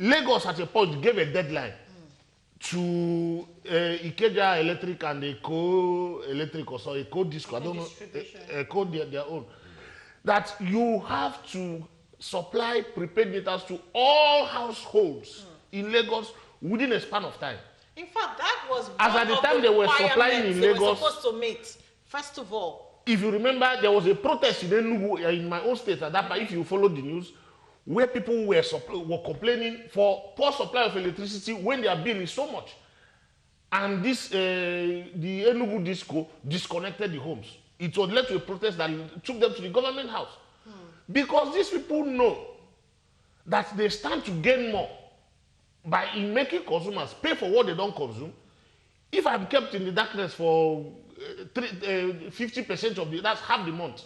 Lagos at a point gave a deadline to Ikeja Electric and Eco Electric or so, Eco Disco, I don't know, Eco their own, that you have to supply prepaid meters to all households in Lagos within a span of time. In fact, that was as at the time they were supplying in Lagos. They were supposed to meet, first of all. If you remember, there was a protest in Enugu, in my own state at that time, if you followed the news, where people were complaining for poor supply of electricity when their bill is so much. And this, the Enugu Disco disconnected the homes. It was led to a protest that took them to the government house. Because these people know that they stand to gain more by making consumers pay for what they don't consume. If I'm kept in the darkness for 50% of that's half the month,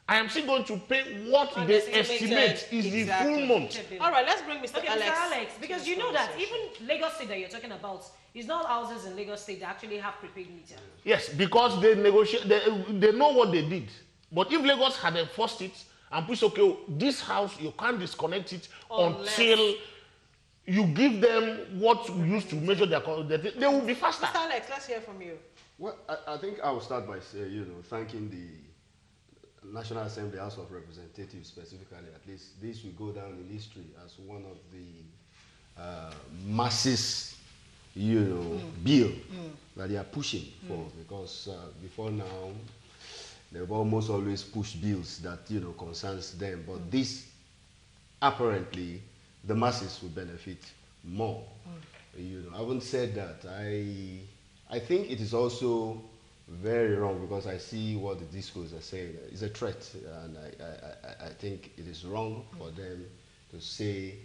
I am still going to pay what they estimate is the full month. All right, let's bring Mr. Alex. Mr. Alex, because you know that even Lagos State that you're talking about, it's not houses in Lagos State that actually have prepaid meter. Yes, because they negotiate, they know what they did. But if Lagos had enforced it and pushed, okay, this house, you can't disconnect it until you give them what you used to measure their, they will be faster. Mr. Alex, let's hear from you. Well, I think I will start by thanking the National Assembly House of Representatives specifically. At least this will go down in history as one of the masses, bill that they are pushing for. Because before now, they've almost always pushed bills that concerns them. But this, apparently, the masses will benefit more. I haven't said that. I think it is also very wrong because I see what the discos are saying. It's a threat, and I think it is wrong for them to say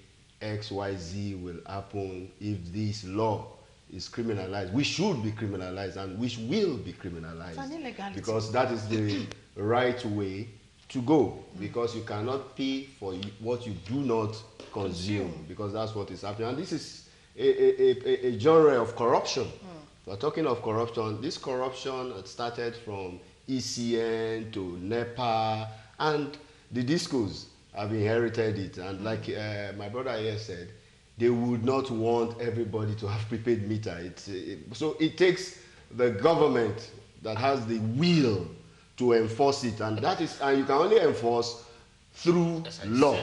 X, Y, Z will happen if this law is criminalized. We should be criminalized, and which will be criminalized because that is the right way to go. Because you cannot pay for what you do not consume, because that's what is happening. And this is a genre of corruption. We're talking of corruption. This corruption started from ECN to NEPA, and the discos have inherited it. And like my brother here said, they would not want everybody to have prepaid meter. So it takes the government that has the will to enforce it, and that is, and you can only enforce through law.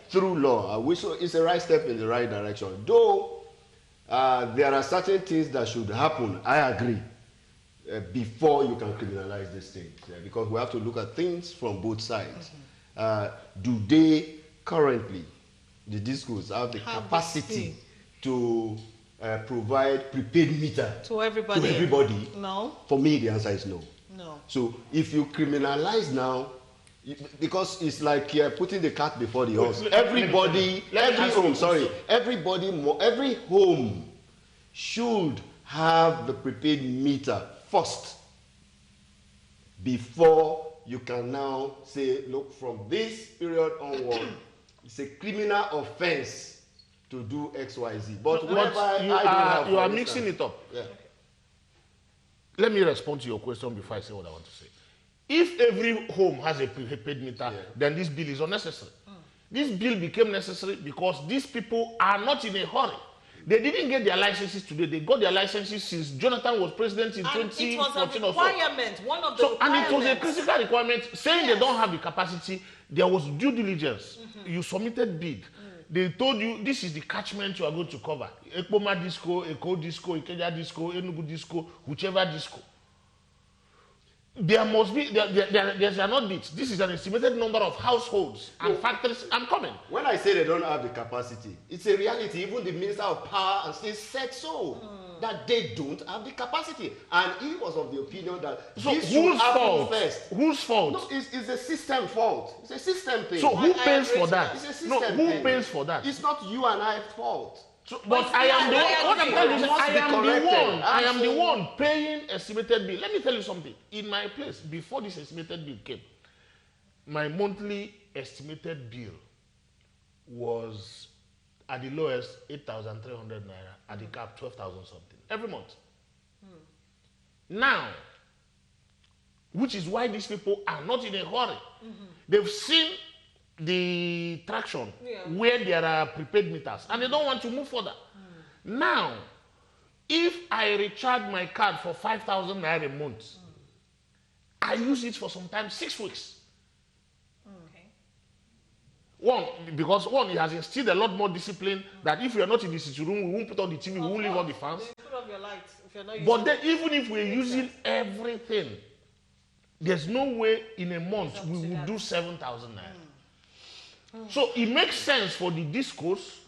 Through law, which is a right step in the right direction. Though there are certain things that should happen, I agree, before you can criminalize this thing. Because we have to look at things from both sides. Do they currently, the discos, have the capacity to provide prepaid meter to everybody? No. For me, the answer is no. No. So if you criminalize now, because it's like putting the cart before the horse. Every home should have the prepaid meter first before you can now say, look, from this period onward, it's a criminal offense to do X, Y, Z. But you are mixing it up. Yeah. Let me respond to your question before I say what I want to say. If every home has a prepaid meter, then this bill is unnecessary. This bill became necessary because these people are not in a hurry. They didn't get their licenses today. They got their licenses since Jonathan was president in 2014 or so. It was a requirement, one of the requirements. And it was a critical requirement saying they don't have the capacity. There was due diligence. You submitted bid. They told you this is the catchment you are going to cover. Ekpoma Disco, Eko Disco, Ikeja Disco, Enugu Disco, whichever disco. There must be, there shall not be. This is an estimated number of households and factories. I'm coming. When I say they don't have the capacity, it's a reality. Even the Minister of Power and State said so, that they don't have the capacity. And he was of the opinion that this should happen first. Whose fault? No, it's a system fault. It's a system thing. So who pays for that? It's a system thing. Pays for that? It's not you and I's fault. So, but I am the one paying estimated bill. Let me tell you something. In my place, before this estimated bill came, my monthly estimated bill was at the lowest 8,300 naira, at the cap 12,000 something every month. Now, which is why these people are not in a hurry. They've seen the traction where there are prepaid meters, and they don't want to move further. Now, if I recharge my card for 5,000 naira a month, I use it for sometimes 6 weeks. Okay. One, because it has instilled a lot more discipline that if we are not in the sitting room, we won't put on the TV, we won't leave on the fans. Put off your lights if you're not using But then, even if we're using everything, there's no way in a month we will do 7,000 naira. So it makes sense for the discos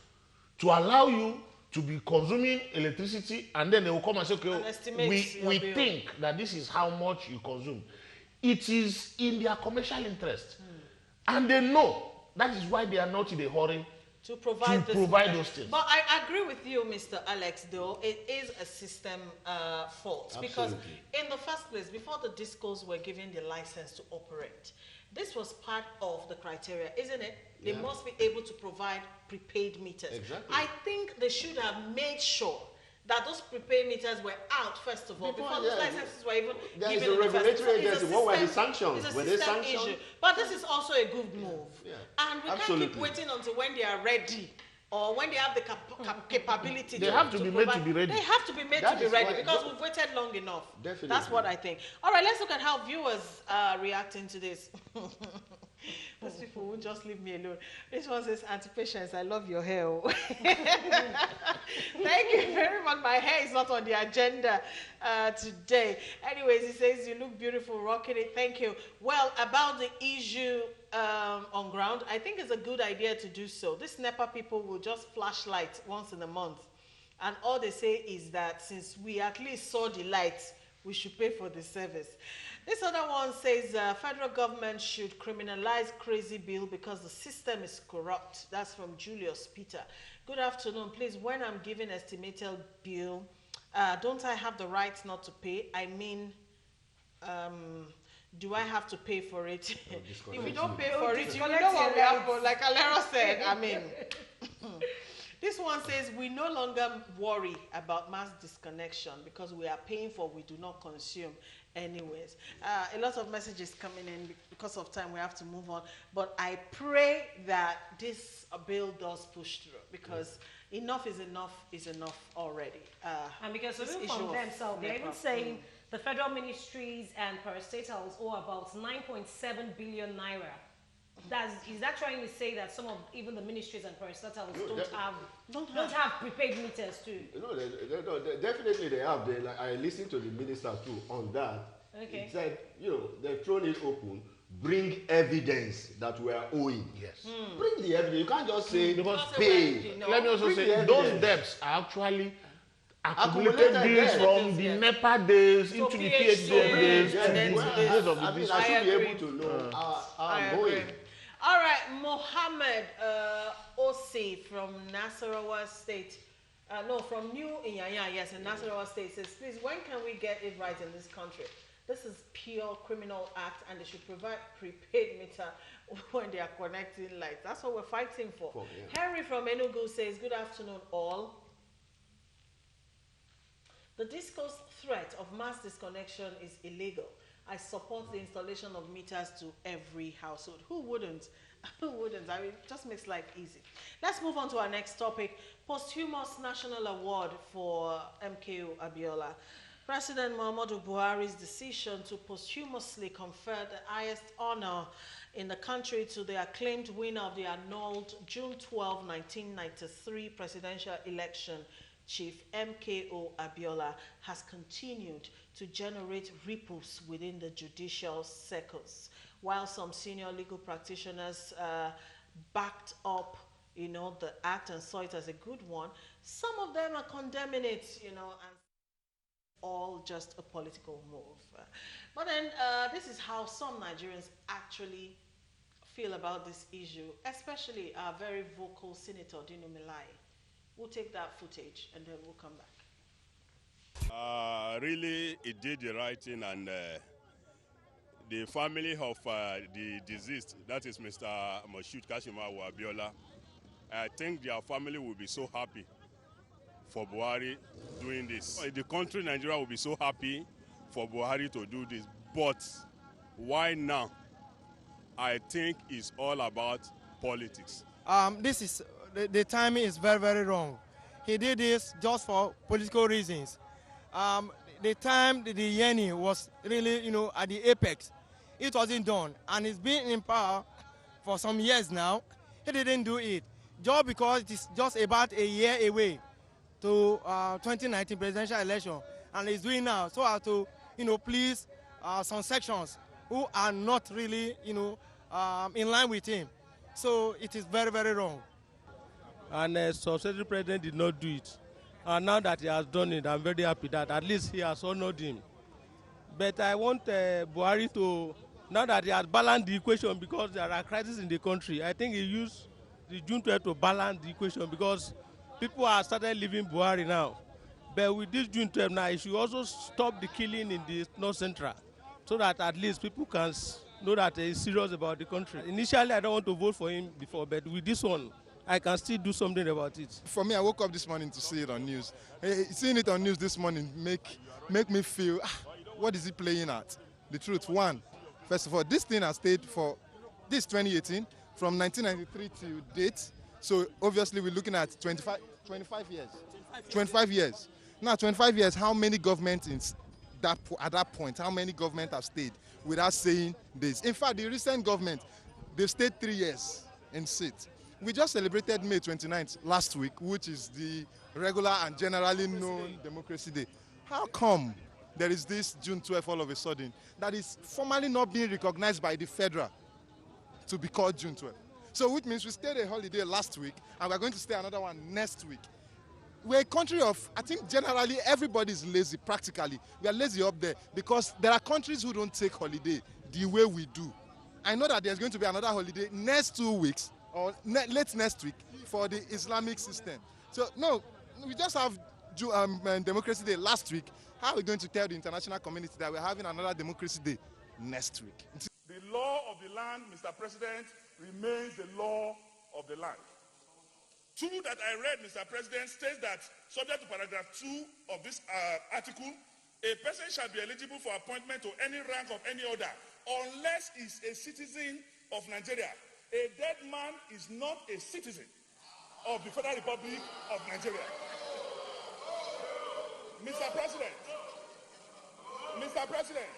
to allow you to be consuming electricity, and then they will come and say, okay, we think that this is how much you consume. It is in their commercial interest. And they know. That is why they are not in a hurry to provide those things. But I agree with you, Mr. Alex, though. It is a system fault. Absolutely. Because in the first place, before the discos were given the license to operate, this was part of the criteria, isn't it? They must be able to provide prepaid meters. Exactly. I think they should have made sure that those prepaid meters were out, first of all, before those licenses were even there given. There is a regulatory agency. What were the sanctions? It's a were they system sanctioned? issue. But this is also a good move. Yeah. And we can't keep waiting until when they are ready or when they have the capability they have to be made to be ready. They have to be made to be ready because we've waited long enough. Definitely. That's what I think. All right, let's look at how viewers are reacting to this. Most people won't just leave me alone. This one says, anti-patience, I love your hair. Thank you very much. My hair is not on the agenda today. Anyways, he says, you look beautiful, rocking it. Thank you. Well, about the issue on ground, I think it's a good idea to do so. These NEPA people will just flash lights once in a month. And all they say is that since we at least saw the lights, we should pay for the service. This other one says federal government should criminalize crazy bill because the system is corrupt. That's from Julius Peter. Good afternoon. Please, when I'm giving estimated bill, don't I have the right not to pay? I mean, do I have to pay for it? If you don't pay for it, you know what will happen. Like Alero said, I mean. This one says, we no longer worry about mass disconnection because we are paying for what we do not consume anyways. A lot of messages coming in. Because of time, we have to move on. But I pray that this bill does push through because enough is enough already. And because even from themselves, they're even saying the federal ministries and parastatals owe about 9.7 billion naira. Is that trying to say that some of even the ministries and parastatals don't have prepaid meters too? No, definitely they have. I listened to the minister too on that. Okay. He said, they've thrown it open. Bring evidence that we are owing. Yes. Bring the evidence. You can't just say because pay. Let me also say those debts are actually accumulated bills from the NEPA days into the PhD days and then to the days of the I should be able to know how I'm going. All right, Mohammed Osi from Nasarawa State. From New Inyanya, yes, in Nasarawa State says, please, when can we get it right in this country? This is pure criminal act, and they should provide prepaid meter when they are connecting lights. That's what we're fighting for. Henry from Enugu says, good afternoon, all. The discourse threat of mass disconnection is illegal. I support the installation of meters to every household. Who wouldn't? Who wouldn't? I mean, it just makes life easy. Let's move on to our next topic. Posthumous National Award for MKO Abiola. President Muhammadu Buhari's decision to posthumously confer the highest honor in the country to the acclaimed winner of the annulled June 12, 1993 presidential election, Chief MKO Abiola, has continued to generate ripples within the judicial circles. While some senior legal practitioners backed up, the act and saw it as a good one, some of them are condemning it, and all just a political move. But then this is how some Nigerians actually feel about this issue, especially our very vocal Senator Dino Melai. We'll take that footage and then we'll come back. Really, it did the right thing, and the family of the deceased, that is Mr. Moshood Kashimawo Abiola, I think their family will be so happy for Buhari doing this. The country, Nigeria, will be so happy for Buhari to do this. But why now? I think it's all about politics. The timing is very, very wrong. He did this just for political reasons. The time the Yeni was really, at the apex, it wasn't done. And he's been in power for some years now. He didn't do it. Just because it is just about a year away to 2019 presidential election. And he's doing now so as to, please some sections who are not really, in line with him. So it is very, very wrong. And successor president did not do it. And now that he has done it, I'm very happy that at least he has honored him. But I want Buhari to, now that he has balanced the equation because there are crises in the country, I think he used the June 12 to balance the equation because people are started leaving Buhari now. But with this June 12 now, he should also stop the killing in the North Central so that at least people can know that he's serious about the country. Initially, I don't want to vote for him before, but with this one, I can still do something about it. For me, I woke up this morning to see it on news. Seeing it on news this morning make me feel, what is he playing at? The truth, one, first of all, this thing has stayed for, this 2018, from 1993 to date. So obviously we're looking at 25 years. 25 years. Now 25 years, how many governments at that point, how many governments have stayed without saying this? In fact, the recent government, they've stayed 3 years in seat. We just celebrated May 29th last week, which is the regular and generally known Democracy Day. How come there is this June 12th all of a sudden that is formally not being recognized by the federal to be called June 12th? So which means we stayed a holiday last week and we're going to stay another one next week. We're a country of, I think generally everybody's lazy practically. We are lazy up there because there are countries who don't take holiday the way we do. I know that there's going to be another holiday next 2 weeks or late next week for the Islamic system. So no, we just have Democracy Day last week. How are we going to tell the international community that we're having another Democracy Day next week? The law of the land, Mr. President, remains the law of the land. 2 that I read, Mr. President, states that, subject to paragraph 2 of this article, a person shall be eligible for appointment to any rank of any order unless he's a citizen of Nigeria. A dead man is not a citizen of the Federal Republic of Nigeria. Mr. President, Mr. President,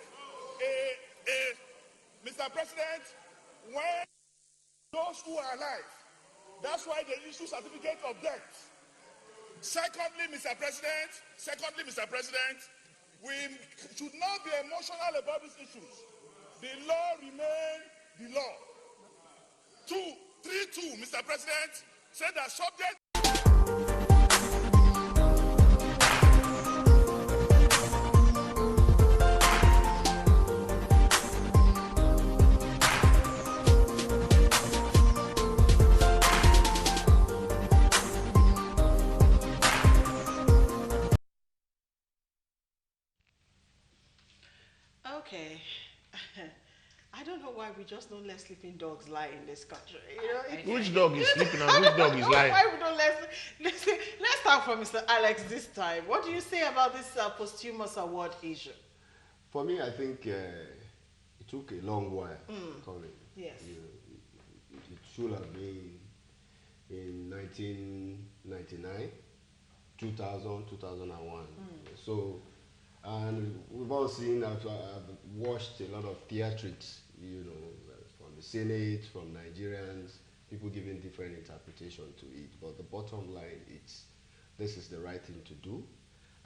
when those who are alive, that's why they issue certificate of death. Secondly, Mr. President, we should not be emotional about these issues. The law remains the law. 3.2, Mr. President, said that subject. Okay. I don't know why we just don't let sleeping dogs lie in this country. Which dog is sleeping and which dog is lying? Why we don't let's start from Mr. Alex this time. What do you say about this posthumous award issue? For me, I think it took a long while coming. Yes. It should have been in 1999, 2000, 2001. So, and we've all seen, I've watched a lot of theatrics, from the Senate, from Nigerians, people giving different interpretation to it. But the bottom line, this is the right thing to do.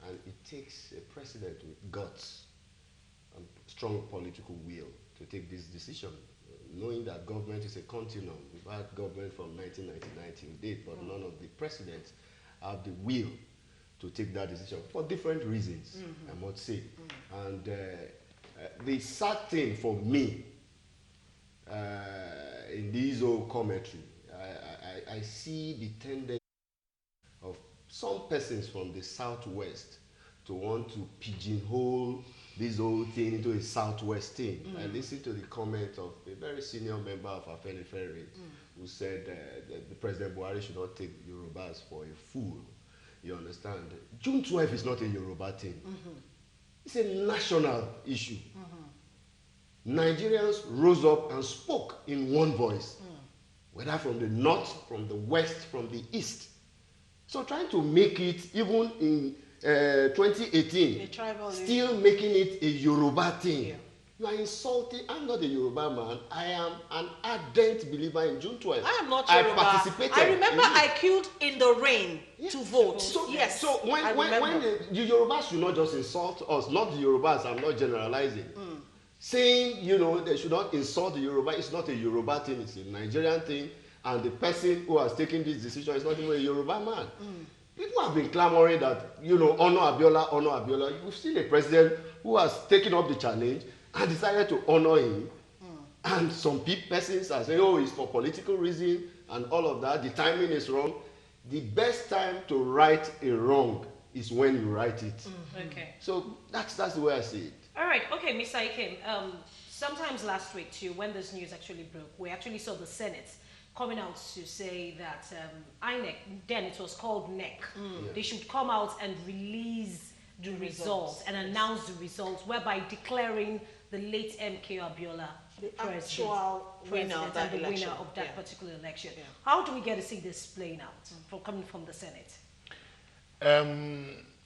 And it takes a president with guts and strong political will to take this decision, knowing that government is a continuum. We've had government from 1999 till date, but none of the presidents have the will to take that decision for different reasons, I must say. And the sad thing for me in this whole commentary, I see the tendency of some persons from the Southwest to want to pigeonhole this whole thing into a Southwest thing. I listened to the comment of a very senior member of Afenifere who said that the President Buhari should not take Yorubas for a fool. You understand? June 12th is not a Yoruba thing. It's a national issue. Nigerians rose up and spoke in one voice. whether from the north, from the west, from the east. So trying to make it, even in 2018, still making it a Yoruba thing. Yeah. You are insulting. I'm not a Yoruba man. I am an ardent believer in June 12th. I am not Yoruba. I participated. I remember I queued in the rain to vote. So, yes. So when the Yorubas should not just insult us, not the Yorubas, I'm not generalizing. Saying, they should not insult the Yoruba, it's not a Yoruba thing, it's a Nigerian thing. And the person who has taken this decision is not even a Yoruba man. People have been clamoring that, honor Abiola, honor Abiola. You've seen a president who has taken up the challenge and decided to honor him. And some persons are saying, oh, it's for political reason and all of that. The timing is wrong. The best time to right a wrong is when you right it. Okay. So that's the way I see it. All right. Okay, Mr. Ikem. Sometimes last week, too, when this news actually broke, we actually saw the Senate coming out to say that INEC, then it was called NEC, they should come out and release the results and announce the results, whereby declaring the late MK Abiola the actual winner of that particular election. Yeah. How do we get to see this playing out coming from the Senate?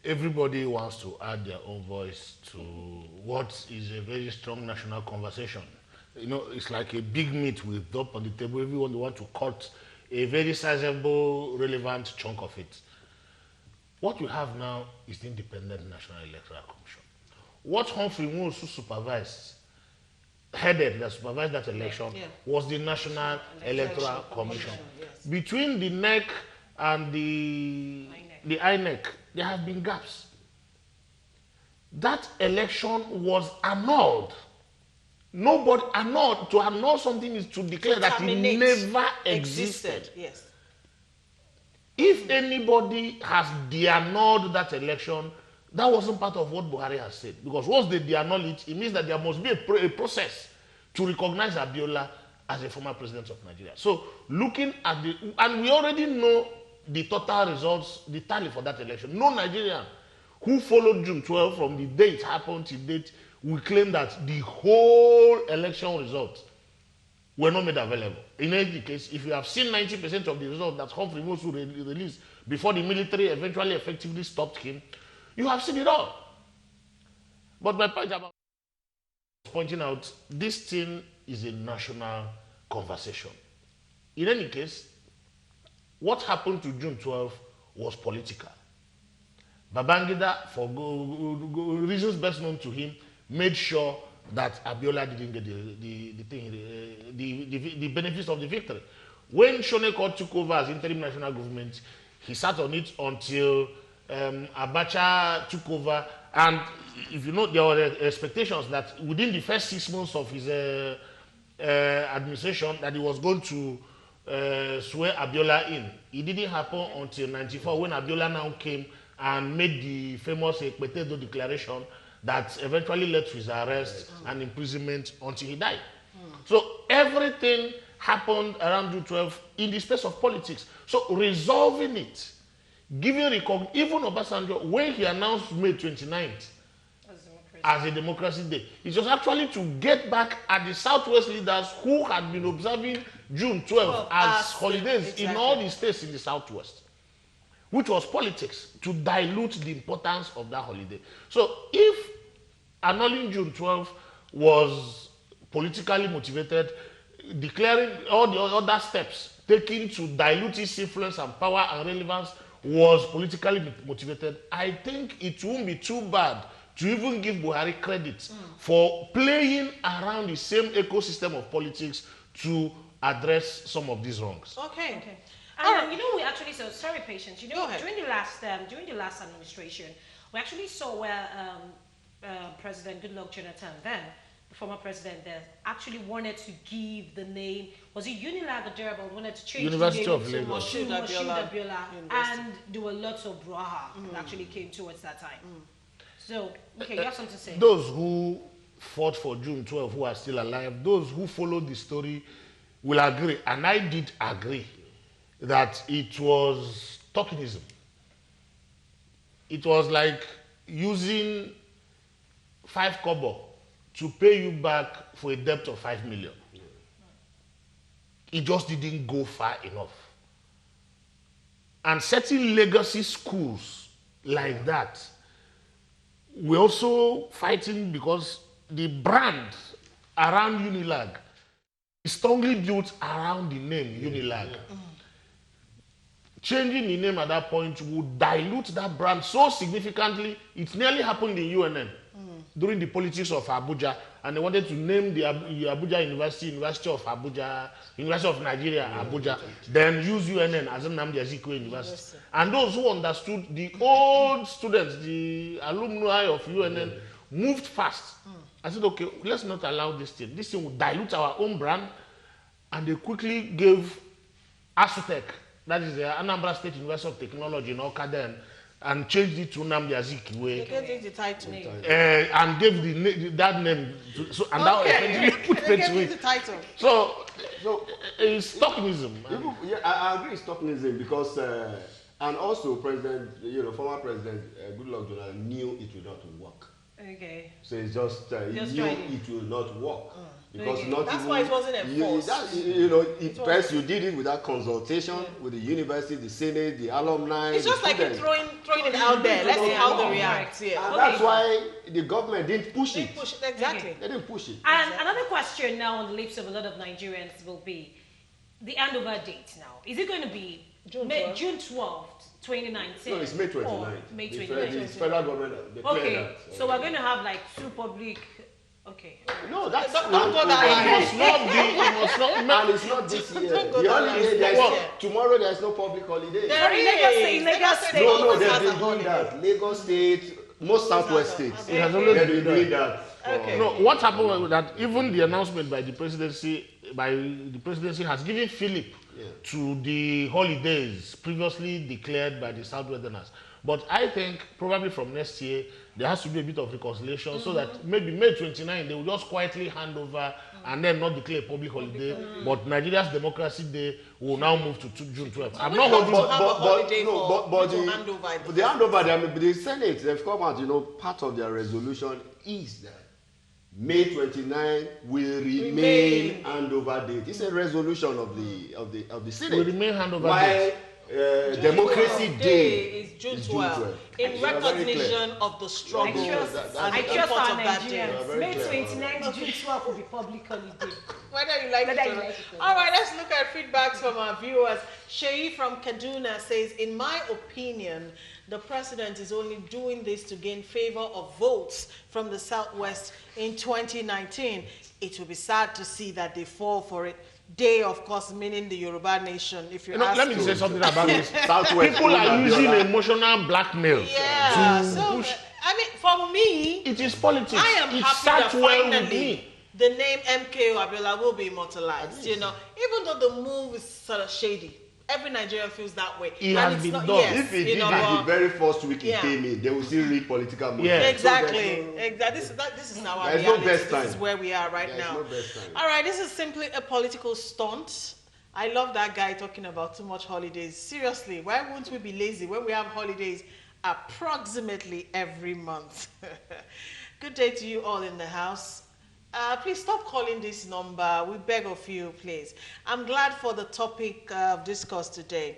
Everybody wants to add their own voice to what is a very strong national conversation. It's like a big meat with dope on the table. Everyone wants to cut a very sizable, relevant chunk of it. What we have now is the Independent National Electoral Commission. What Humphrey Moose supervised that election was the National Electoral Commission. Yes. Between the NEC and the INEC, there have been gaps. That election was annulled. Nobody annulled. To annul something is to declare that it never existed. Yes. If anybody has de-annulled that election, that wasn't part of what Buhari has said. Because once they de-annul it, it means that there must be a process to recognize Abiola as a former president of Nigeria. So looking at and we already know the total results, the tally for that election. No Nigerian who followed June 12 from the day it happened to date will claim that the whole election results were not made available. In any case, if you have seen 90% of the results that Humphrey Mosu released before the military eventually effectively stopped him, you have seen it all. But my point about pointing out, this thing is a national conversation. In any case, what happened to June 12 was political. Babangida, for reasons best known to him, made sure that Abiola didn't get the benefits of the victory. When Shoneko took over as interim national government, he sat on it until Abacha took over. And if you know, there were expectations that within the first 6 months of his administration, that he was going to swear Abiola in. It didn't happen until 94 when Abiola now came and made the famous Ekpetedo declaration that eventually led to his arrest and imprisonment until he died. So everything happened around June 12 in the space of politics. So resolving it, giving even Obasanjo, when he announced May 29th as a democracy day, it was actually to get back at the Southwest leaders who had been observing June 12 as holidays in all the states in the Southwest, which was politics, to dilute the importance of that holiday. So if annulling June 12 was politically motivated, declaring all the other steps taken to dilute its influence and power and relevance was politically motivated, I think it won't be too bad to even give Buhari credit for playing around the same ecosystem of politics to address some of these wrongs. Okay. And we actually saw, sorry, Patience, during the last administration, we actually saw where President Goodluck Jonathan, then the former president there, actually wanted to give the name, was it Unilag or Durable, wanted to change University the name of to Lagos. Moshood Abiola, and there were lots of brouhaha that actually came towards that time. So, okay, you have something to say. Those who fought for June 12, who are still alive, those who followed the story will agree, and I did agree, that it was tokenism. It was like using 5 kobo to pay you back for a debt of 5 million. it just didn't go far enough. And certain legacy schools like that, we're also fighting because the brand around Unilag is strongly built around the name Unilag. Changing the name at that point would dilute that brand so significantly. It nearly happened in UNN during the politics of Abuja, and they wanted to name the Abuja University, University of Abuja, University of Nigeria, Abuja, then use UNN as Nnamdi Azikiwe University. And those who understood, the old students, the alumni of UNN, moved fast. I said, okay, let's not allow this thing. This thing will dilute our own brand. And they quickly gave ASUTEC, that is the Anambra State University of Technology in Awka then, and changed it to Nnamdi Azikiwe. They gave the title. And gave that name. That effectively put they gave the title. So it's Stalinism. I agree with Stalinism because, and also President, former President Goodluck Jonathan knew it would not work. Okay. So it's just, he knew it will not work. Because that's why it wasn't enforced. First you did it without consultation with the university, the senate, the alumni. It's just like throwing it out there. Let's see how they react. And that's why the government didn't push it. Exactly. They didn't push it. And another question now on the lips of a lot of Nigerians will be the handover date now. Is it going to be June 12th, 2019? No, it's May 29th. May 29th. The federal government declared that. So we're going to have like two public. Okay. No, that's don't go that It must not be. And it's not this year. The holiday, tomorrow there is no public holiday. There is. Lagos State. No, they've been doing that. Lagos State, most Southwest states. It has always been doing that. Okay. No, what happened was that even the announcement by the presidency has given Philip to the holidays previously declared by the Southwesterners. But I think probably from next year, there has to be a bit of reconciliation so that maybe May 29, they will just quietly hand over and then not declare a public holiday. But Nigeria's Democracy Day will now move to June 12th. I'm not holding the handover, the Senate, they've come out, part of their resolution is that May 29 will remain handover date. It's a resolution of the Senate. Will remain handover date. Democracy Day is June 12th. In recognition of the struggle. I trust our Nigerians. May 29th, June 12th will be public holiday. Whether you like it or not. All right, let's look at feedbacks from our viewers. Sheyi from Kaduna says, in my opinion, the president is only doing this to gain favor of votes from the Southwest in 2019. It will be sad to see that they fall for it. They, of course, meaning the Yoruba nation. If you ask let me say something about this. Southwest People are using emotional blackmail to push. I mean, for me, it is politics. I am happy that finally the name MKO Abiola will be immortalized. Even though the move is sort of shady. Every Nigerian feels that way. It has been done. If he did it the very first week he came in, they will still read political moves. Yeah. Exactly. This is now our reality. This is where we are right now. All right, this is simply a political stunt. I love that guy talking about too much holidays. Seriously, why won't we be lazy when we have holidays approximately every month? Good day to you all in the house. Please stop calling this number. We beg of you, please. I'm glad for the topic of discourse today.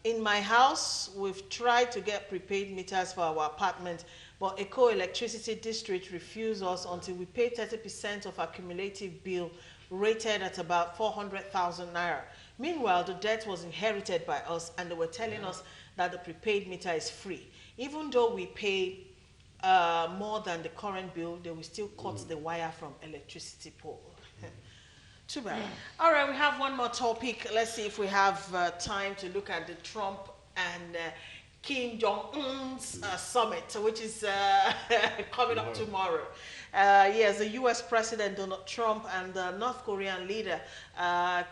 In my house, we've tried to get prepaid meters for our apartment, but Eco Electricity District refused us until we pay 30% of our cumulative bill, rated at about 400,000 naira. Meanwhile, the debt was inherited by us, and they were telling us that the prepaid meter is free. Even though we pay more than the current bill, they will still cut the wire from electricity pole. Too bad. All right, we have one more topic. Let's see if we have time to look at the Trump and Kim Jong-un's summit, which is coming up tomorrow. Yes, the U.S. President Donald Trump and the North Korean leader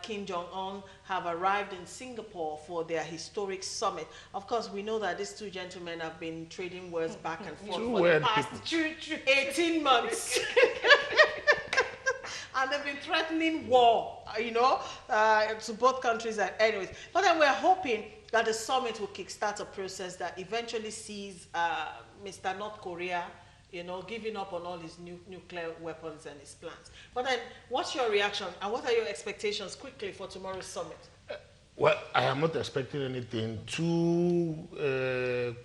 Kim Jong-un have arrived in Singapore for their historic summit. Of course, we know that these two gentlemen have been trading words back and forth for the past 18 months. And they've been threatening war, to both countries. Anyways, but then we're hoping that the summit will kickstart a process that eventually sees Mr. North Korea, you know, giving up on all his nuclear weapons and his plans. But then, what's your reaction and what are your expectations quickly for tomorrow's summit? Well, I am not expecting anything. Two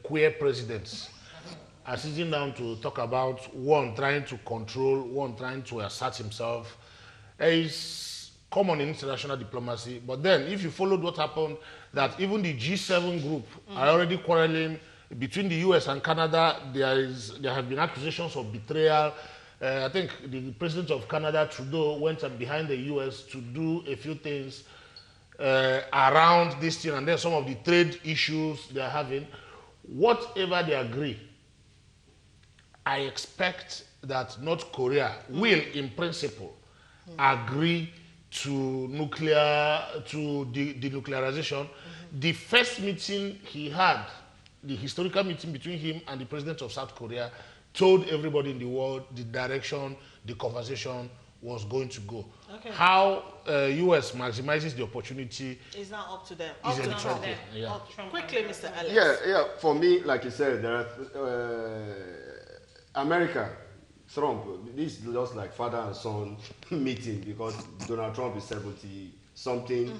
queer presidents are sitting down to talk about one trying to control, one trying to assert himself. It's common in international diplomacy. But then, if you followed what happened, that even the G7 group are already quarreling between the US and Canada. There have been accusations of betrayal. I think the president of Canada, Trudeau, went behind the US to do a few things around this thing, and then some of the trade issues they are having. Whatever they agree, I expect that North Korea will, in principle, agree to denuclearization. The first meeting he had, the historical meeting between him and the president of South Korea, told everybody in the world the direction the conversation was going to go. Okay. How US maximizes the opportunity is now up to them. Is Up to Trump. them. Yeah. Quickly, Mr. Alex. Yeah. For me, like you said, there are America, Trump. This is just like father and son meeting because Donald Trump is 70 something.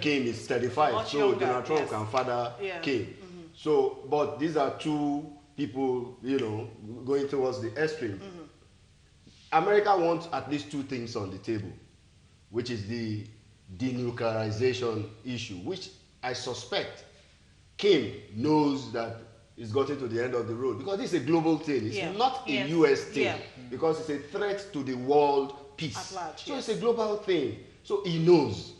Kim is 35. Much so younger, Donald Trump yes. can father Kim. So, but these are two people, you know, going towards the extreme. America wants at least two things on the table, which is the denuclearization issue, which I suspect Kim knows that it's gotten to the end of the road because it's a global thing. It's not a US thing because it's a threat to the world peace. At large, so it's a global thing. So he knows.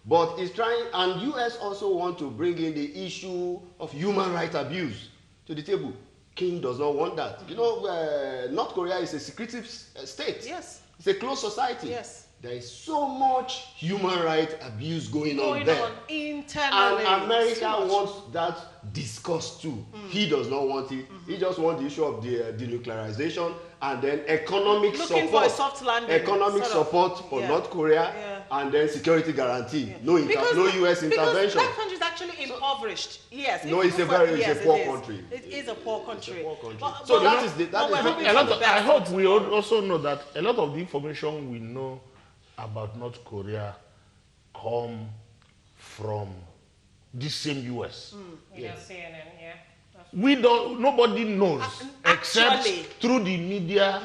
But he's trying, and US also want to bring in the issue of human rights abuse to the table. Kim does not want that. You know, North Korea is a secretive state. Yes. It's a closed society. Yes. There is so much human rights abuse going on there. Internally. And America wants that discussed too. He does not want it. He just wants the issue of the denuclearization and then economic Looking support. for a soft landing. Economic support for North Korea and then security guarantee. No US intervention. Because that country is actually impoverished. Yes. No, it's a poor country. It is a poor country. So that is the I hope we also know that a lot of the information we know about North Korea come from the same US. CNN, nobody knows except through the media,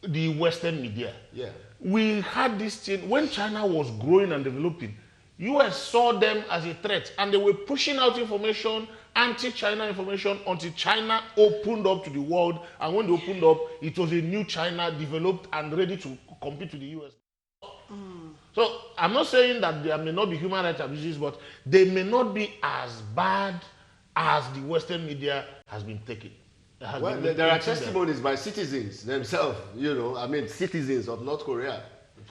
the Western media. Yeah. We had this thing when China was growing and developing. US saw them as a threat and they were pushing out information, anti-China information, until China opened up to the world. And when they opened up, it was a new China developed and ready to compete with the US. So I'm not saying that there may not be human rights abuses, but they may not be as bad as the Western media has been taking. Well, there are testimonies by citizens themselves, you know, I mean citizens of North Korea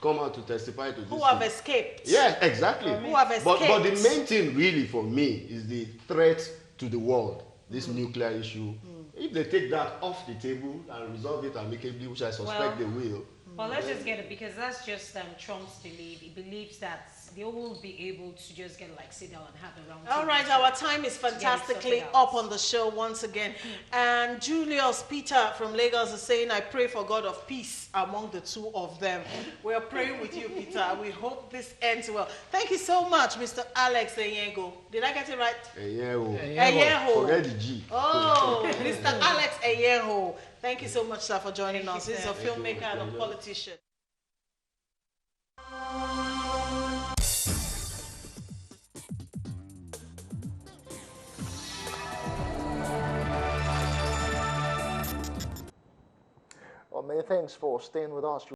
come out to testify to this. Who have escaped. Yeah, exactly. Who have escaped. But the main thing really for me is the threat to the world, this nuclear issue. If they take that off the table and resolve it amicably, which I suspect they will. Well, let's just get it because that's just Trump's belief. He believes that they will be able to just get sit down and have a round. All right, our time is fantastically up on the show once again. And Julius Peter from Lagos is saying, I pray for God of peace among the two of them. We are praying with you, Peter. We hope this ends well. Thank you so much, Mr. Alex Enyego. Did I get it right? Enyego. Forget the G. Oh, Mr. Alex Enyego. Thank you so much, sir, for joining us. He's a filmmaker and a politician. Well, many thanks for staying with us.